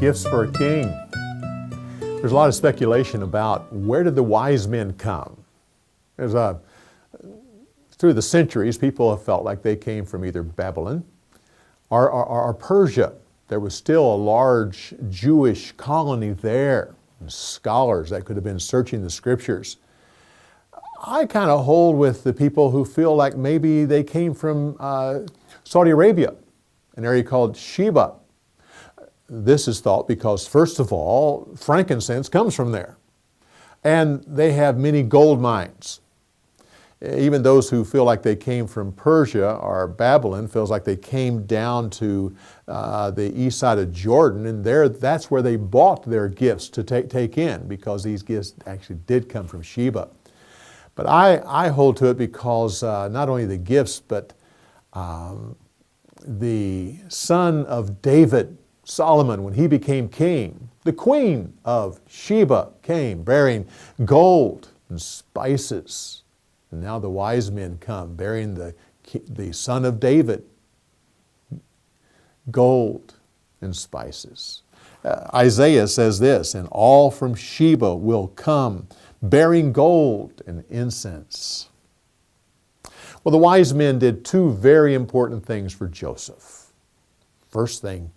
Gifts for a king. There's a lot of speculation about where did the wise men come. Through the centuries, people have felt like they came from either Babylon or Persia. There was still a large Jewish colony there. Scholars that could have been searching the scriptures. I kind of hold with the people who feel like maybe they came from Saudi Arabia, an area called Sheba. This is thought because, first of all, frankincense comes from there. And they have many gold mines. Even those who feel like they came from Persia or Babylon feels like they came down to the east side of Jordan, and that's where they bought their gifts to take in, because these gifts actually did come from Sheba. But I hold to it because not only the gifts, but the son of David, Solomon, when he became king, the queen of Sheba came bearing gold and spices. And now the wise men come bearing the son of David, gold and spices. Isaiah says this, and all from Sheba will come bearing gold and incense. Well, the wise men did two very important things for Joseph. First thing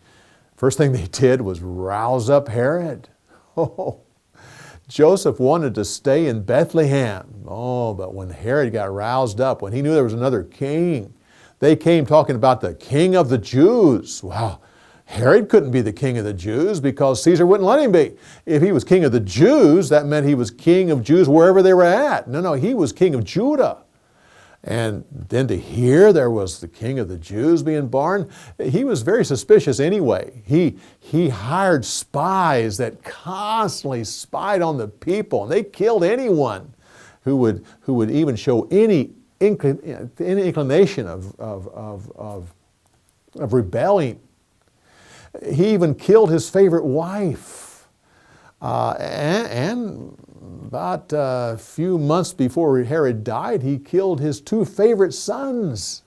they did was rouse up Herod. Oh, Joseph wanted to stay in Bethlehem. Oh, but when Herod got roused up, when he knew there was another king, they came talking about the king of the Jews. Wow, Herod couldn't be the king of the Jews because Caesar wouldn't let him be. If he was king of the Jews, that meant he was king of Jews wherever they were at. No, he was king of Judah. And then to hear there was the king of the Jews being born, he was very suspicious anyway. He hired spies that constantly spied on the people, and they killed anyone who would even show any inclination of rebelling. He even killed his favorite wife. And about a few months before Herod died, he killed his two favorite sons.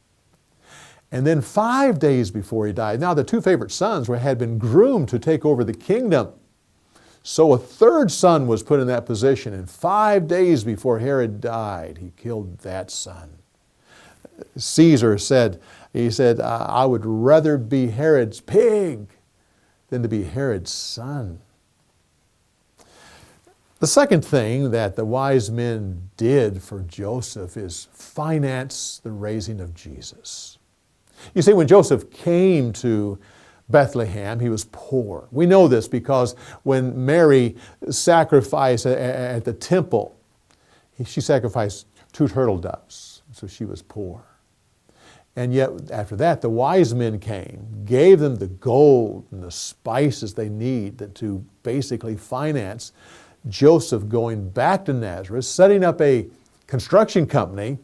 And then 5 days before he died, now the two favorite sons had been groomed to take over the kingdom. So a third son was put in that position, and 5 days before Herod died, he killed that son. Caesar said, I would rather be Herod's pig than to be Herod's son. The second thing that the wise men did for Joseph is finance the raising of Jesus. You see, when Joseph came to Bethlehem, he was poor. We know this because when Mary sacrificed at the temple, she sacrificed 2 turtle doves, so she was poor. And yet, after that, the wise men came, gave them the gold and the spices they need to basically finance Joseph going back to Nazareth, setting up a construction company,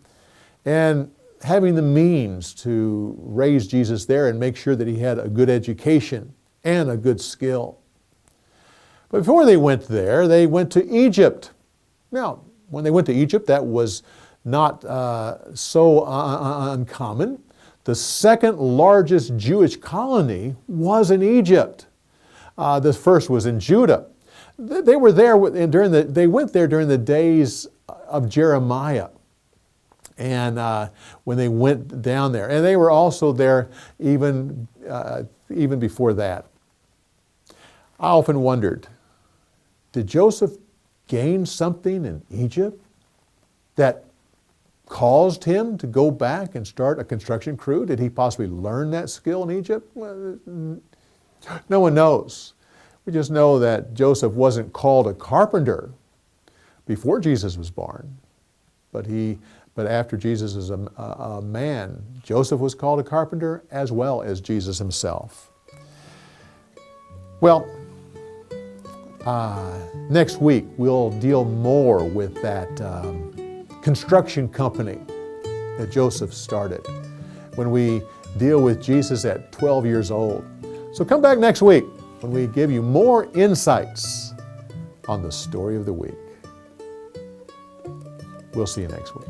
and having the means to raise Jesus there and make sure that he had a good education and a good skill. But before they went there, they went to Egypt. Now, when they went to Egypt, that was not so uncommon. The second largest Jewish colony was in Egypt. The first was in Judah. They were there they went there during the days of Jeremiah, and when they went down there, and they were also there even before that. I often wondered, did Joseph gain something in Egypt that caused him to go back and start a construction crew? Did he possibly learn that skill in Egypt? Well, no one knows. We just know that Joseph wasn't called a carpenter before Jesus was born, but after Jesus is a man, Joseph was called a carpenter as well as Jesus himself. Well, next week we'll deal more with that construction company that Joseph started when we deal with Jesus at 12 years old. So come back next week when we give you more insights on the story of the week. We'll see you next week.